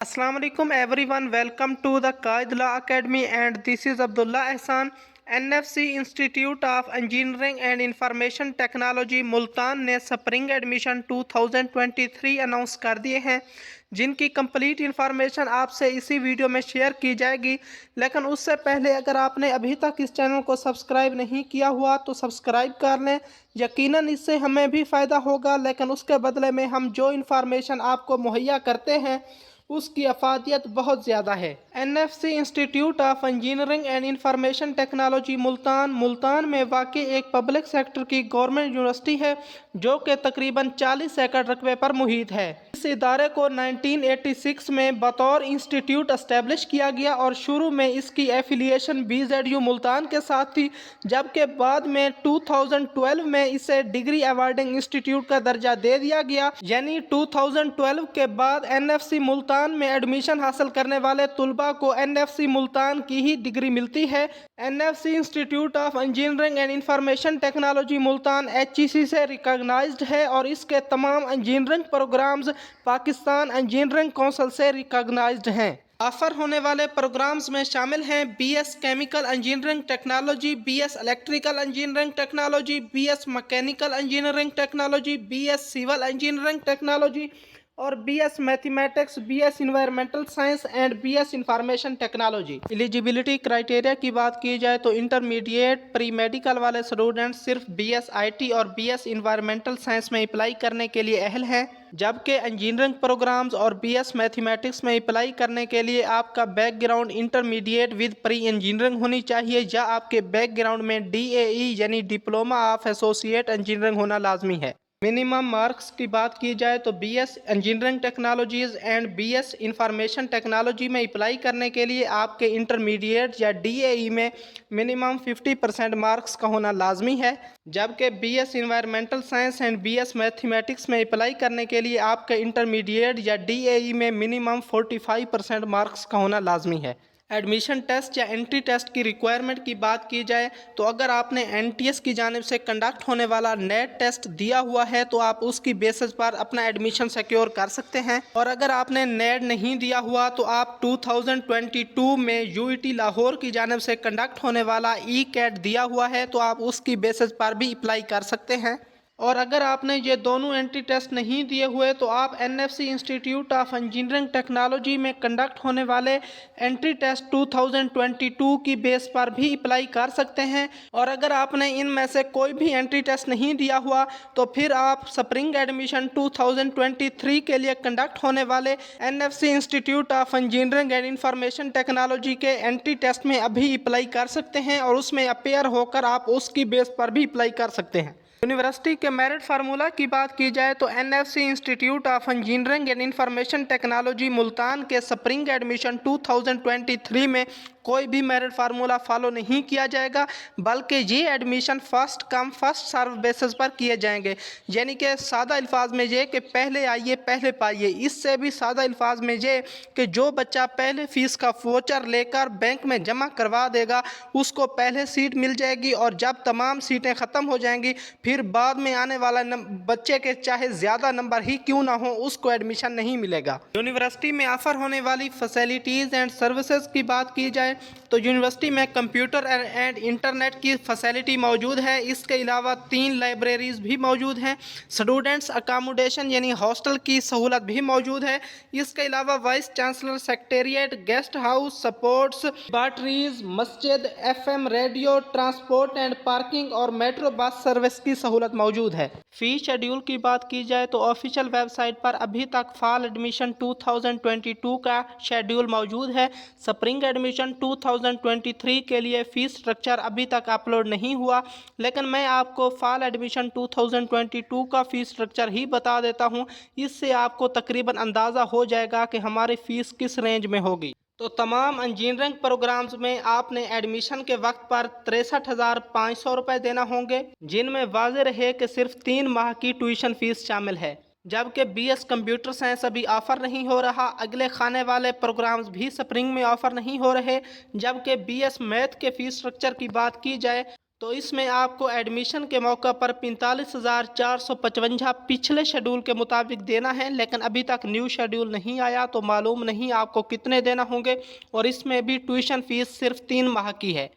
Assalamu alaikum everyone. Welcome to the Qaid Law Academy and this is Abdullah Ehsan. NFC institute of engineering and information technology Multan ने spring admission 2023 announce कर दिए हैं, जिनकी complete information आपसे इसी video में share की जाएगी। लेकिन उससे पहले अगर आपने अभी तक इस चैनल को सब्सक्राइब नहीं किया हुआ तो सब्सक्राइब कर लें। यकीनन इससे हमें भी फ़ायदा होगा, लेकिन उसके बदले में हम जो इंफॉर्मेशन आपको मुहैया करते हैं उसकी अफादियत बहुत ज़्यादा है। NFC institute of engineering and information technology Multan में वाक़ई एक पब्लिक सेक्टर की गवर्नमेंट यूनिवर्सिटी है, जो कि तकरीबन 40 एकड़ रकबे पर मुहित है। इस इदारे को 1986 में बतौर इंस्टीट्यूट एस्टेब्लिश किया गया और शुरू में इसकी एफिलिएशन BZU मुल्तान के साथ थी, जबकि बाद में 2012 में इसे डिग्री अवार्डिंग इंस्टीट्यूट का दर्जा दे दिया गया। यानी 2012 के बाद NFC मुल्तान में एडमिशन हासिल करने वाले तुलबा को NFC मुल्तान की ही डिग्री मिलती है। NFC institute of engineering and information technology Multan HEC से रिकॉग्नाइज्ड है और इसके तमाम engineering programmes Pakistan engineering council से रिकॉग्नाइज्ड हैं। ऑफर होने वाले प्रोग्राम्स में शामिल हैं BS chemical engineering technology, BS electrical engineering technology, BS mechanical engineering technology, BS civil engineering technology और BS mathematics, BS environmental science and BS information technology. Eligibility criteria की बात की जाए तो इंटरमीडिएट प्री मेडिकल वाले स्टूडेंट सिर्फ BS IT और BS environmental science में अप्लाई करने के लिए अहल हैं, जबकि इंजीनियरिंग प्रोग्राम्स और BS मैथमेटिक्स में अप्लाई करने के लिए आपका background intermediate with pre engineering होनी चाहिए, या आपके बैकग्राउंड में DAE यानी डिप्लोमा ऑफ एसोसिएट इंजीनियरिंग होना लाजमी है। मिनिमम मार्क्स की बात की जाए तो BS engineering technologies and BS information technology में अप्लाई करने के लिए आपके इंटरमीडिएट या DAE में मिनिमम 50% मार्क्स का होना लाजमी है, जबकि BS environmental science and BS mathematics में अप्लाई करने के लिए आपके इंटरमीडिएट या DAE में मिनिमम 45% मार्क्स का होना लाजमी है। एडमिशन टेस्ट या एंट्री टेस्ट की रिक्वायरमेंट की बात की जाए तो अगर आपने NTS की जानिब से कंडक्ट होने वाला नेट टेस्ट दिया हुआ है तो आप उसकी बेसिस पर अपना एडमिशन सिक्योर कर सकते हैं, और अगर आपने नेट नहीं दिया हुआ तो आप 2022 में UET लाहौर की जानिब से कंडक्ट होने वाला ECAT दिया हुआ है तो आप उसकी बेसिस पर भी अप्लाई कर सकते हैं। और अगर आपने ये दोनों एंट्री टेस्ट नहीं दिए हुए तो आप NFC institute of engineering technology में कंडक्ट होने वाले एंट्री टेस्ट 2022 की बेस पर भी अप्लाई कर सकते हैं। और अगर आपने इनमें से कोई भी एंट्री टेस्ट नहीं दिया हुआ तो फिर आप स्प्रिंग एडमिशन 2023 के लिए कंडक्ट होने वाले NFC institute of engineering and information technology के एंट्री टेस्ट में अभी अप्लाई कर सकते हैं और उसमें अपेयर होकर आप उसकी बेस पर भी अप्लाई कर सकते हैं। यूनिवर्सिटी के मेरिट फार्मूला की बात की जाए तो NFC institute of engineering and information technology Multan के स्प्रिंग एडमिशन 2023 में कोई भी मेरिट फार्मूला फॉलो नहीं किया जाएगा, बल्कि ये admission first come first serve basis पर किए जाएंगे। यानी कि सादा अल्फाज में ये कि पहले आइए पहले पाइए। इससे भी सादा अल्फाज में ये कि जो बच्चा पहले फ़ीस का वोचर लेकर बैंक में जमा करवा देगा उसको पहले सीट मिल जाएगी, और जब तमाम सीटें ख़त्म हो जाएंगी फिर बाद में आने वाला बच्चे के चाहे ज़्यादा नंबर ही क्यों ना हो उसको एडमिशन नहीं मिलेगा। यूनिवर्सिटी में ऑफ़र होने वाली फैसिलिटीज़ एंड सर्विसेज की बात की जाए तो यूनिवर्सिटी में कंप्यूटर एंड इंटरनेट की फैसिलिटी मौजूद है। इसके अलावा 3 लाइब्रेरीज़ भी मौजूद हैं। स्टूडेंट्स अकामोडेशन यानी हॉस्टल की सहूलत भी मौजूद है। इसके अलावा vice chancellor secretariat, guest house, supports, batteries, मस्जिद, FM radio, transport and parking और मेट्रो बस सर्विस की सहूलत मौजूद है। फ़ी शेड्यूल की बात की जाए तो ऑफिशियल वेबसाइट पर अभी तक फॉल एडमिशन 2022 का शेड्यूल मौजूद है। स्प्रिंग एडमिशन 2023 के लिए फ़ीस स्ट्रक्चर अभी तक अपलोड नहीं हुआ, लेकिन मैं आपको फॉल एडमिशन 2022 का फ़ीस स्ट्रक्चर ही बता देता हूं। इससे आपको तकरीबन अंदाज़ा हो जाएगा कि हमारी फ़ीस किस रेंज में होगी। तो तमाम इंजीनियरिंग प्रोग्राम्स में आपने एडमिशन के वक्त पर 63,500 रुपये देना होंगे, जिनमें वाज़ेह रहे कि सिर्फ 3 माह की ट्यूशन फ़ीस शामिल है। जबकि BS कंप्यूटर साइंस अभी ऑफ़र नहीं हो रहा। अगले खाने वाले प्रोग्राम्स भी स्प्रिंग में ऑफ़र नहीं हो रहे। जबकि BS मैथ के फ़ीस स्ट्रक्चर की बात की जाए तो इसमें आपको एडमिशन के मौका पर 45,455 पिछले शेड्यूल के मुताबिक देना है, लेकिन अभी तक न्यू शेड्यूल नहीं आया तो मालूम नहीं आपको कितने देना होंगे। और इसमें भी ट्यूशन फीस सिर्फ 3 माह की है,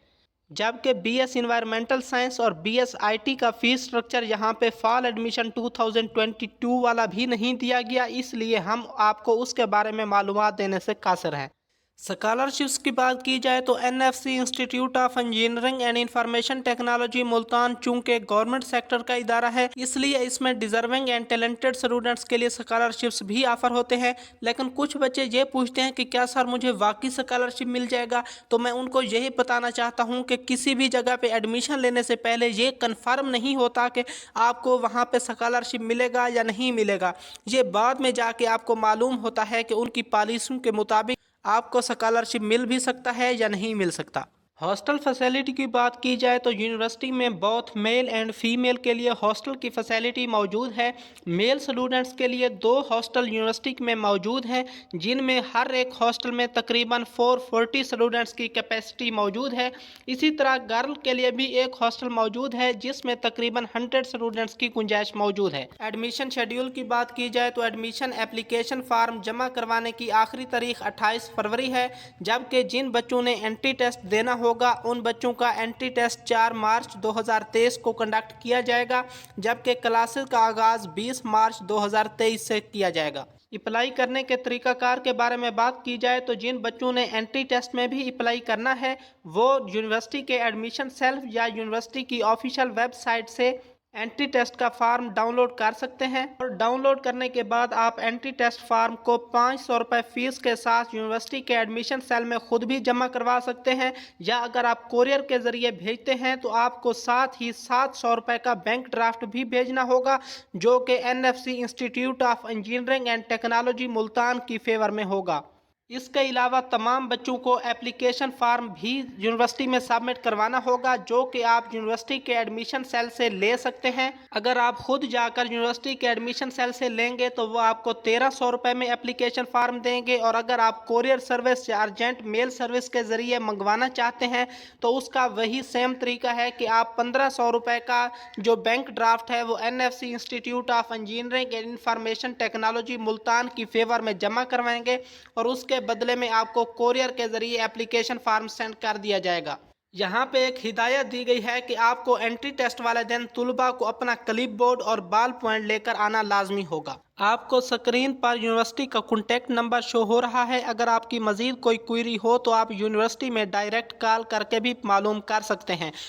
जबकि बीएस इन्वायरमेंटल साइंस और बीएस आईटी का फीस स्ट्रक्चर यहाँ पे फॉल एडमिशन 2022 वाला भी नहीं दिया गया, इसलिए हम आपको उसके बारे में मालूमात देने से कासिर हैं। स्कॉलरशिप्स की बात की जाए तो NFC institute of engineering and information technology Multan चूंकि गवर्नमेंट सेक्टर का इदारा है, इसलिए इसमें डिजर्विंग एंड टैलेंटेड स्टूडेंट्स के लिए स्कॉलरशिप्स भी ऑफर होते हैं। लेकिन कुछ बच्चे ये पूछते हैं कि क्या सर मुझे वाकई स्कॉलरशिप मिल जाएगा, तो मैं उनको यही बताना चाहता हूँ कि किसी भी जगह पे एडमिशन लेने से पहले ये कन्फर्म नहीं होता कि आपको वहाँ पे स्कॉलरशिप मिलेगा या नहीं मिलेगा। ये बाद में जाके आपको मालूम होता है कि उनकी पॉलिसियों के मुताबिक आपको स्कॉलरशिप मिल भी सकता है या नहीं मिल सकता। हॉस्टल फैसिलिटी की बात की जाए तो यूनिवर्सिटी में बोथ मेल एंड फीमेल के लिए हॉस्टल की फैसिलिटी मौजूद है। मेल स्टूडेंट्स के लिए 2 हॉस्टल यूनिवर्सिटी में मौजूद हैं, जिनमें हर एक हॉस्टल में तकरीबन 440 स्टूडेंट्स की कैपेसिटी मौजूद है। इसी तरह गर्ल के लिए भी एक हॉस्टल मौजूद है, जिसमें तकरीबन 100 स्टूडेंट्स की गुंजाइश मौजूद है। एडमिशन शेड्यूल की बात की जाए तो एडमिशन एप्लीकेशन फार्म जमा करवाने की आखिरी तारीख 28 फरवरी है, जबकि जिन बच्चों ने एंट्री टेस्ट देना होगा उन बच्चों का एंट्री टेस्ट 4 मार्च 2023 को कंडक्ट किया जाएगा, जबकि क्लासेस का आगाज 20 मार्च 2023 से किया जाएगा। अप्लाई करने के तरीकाकार के बारे में बात की जाए तो जिन बच्चों ने एंट्री टेस्ट में भी अप्लाई करना है वो यूनिवर्सिटी के एडमिशन सेल्फ या यूनिवर्सिटी की ऑफिशियल वेबसाइट से एंट्री टेस्ट का फार्म डाउनलोड कर सकते हैं। और डाउनलोड करने के बाद आप एंट्री टेस्ट फार्म को 500 रुपये फीस के साथ यूनिवर्सिटी के एडमिशन सेल में खुद भी जमा करवा सकते हैं, या अगर आप कोरियर के ज़रिए भेजते हैं तो आपको साथ ही 700 रुपये का बैंक ड्राफ्ट भी भेजना होगा, जो कि NFC institute of engineering and technology Multan की फेवर में होगा। इसके अलावा तमाम बच्चों को एप्लीकेशन फार्म भी यूनिवर्सिटी में सबमिट करवाना होगा, जो कि आप यूनिवर्सिटी के एडमिशन सेल से ले सकते हैं। अगर आप खुद जाकर यूनिवर्सिटी के एडमिशन सेल से लेंगे तो वो आपको 1300 रुपये में एप्लीकेशन फार्म देंगे, और अगर आप कोरियर सर्विस या अर्जेंट मेल सर्विस के ज़रिए मंगवाना चाहते हैं तो उसका वही सेम तरीका है कि आप 1500 रुपये का जो बैंक ड्राफ्ट है वो NFC institute of engineering and information technology Multan की फेवर में जमा करवाएंगे, और उसके बदले में आपको कोरियर के जरिए एप्लीकेशन फॉर्म सेंड कर दिया जाएगा। यहाँ पे एक हिदायत दी गई है कि आपको एंट्री टेस्ट वाले दिन तुलबा को अपना क्लिप बोर्ड और बॉल पॉइंट लेकर आना लाजमी होगा। आपको स्क्रीन पर यूनिवर्सिटी का कॉन्टैक्ट नंबर शो हो रहा है। अगर आपकी मज़ीद कोई क्वेरी हो तो आप यूनिवर्सिटी में डायरेक्ट कॉल करके भी मालूम कर सकते हैं।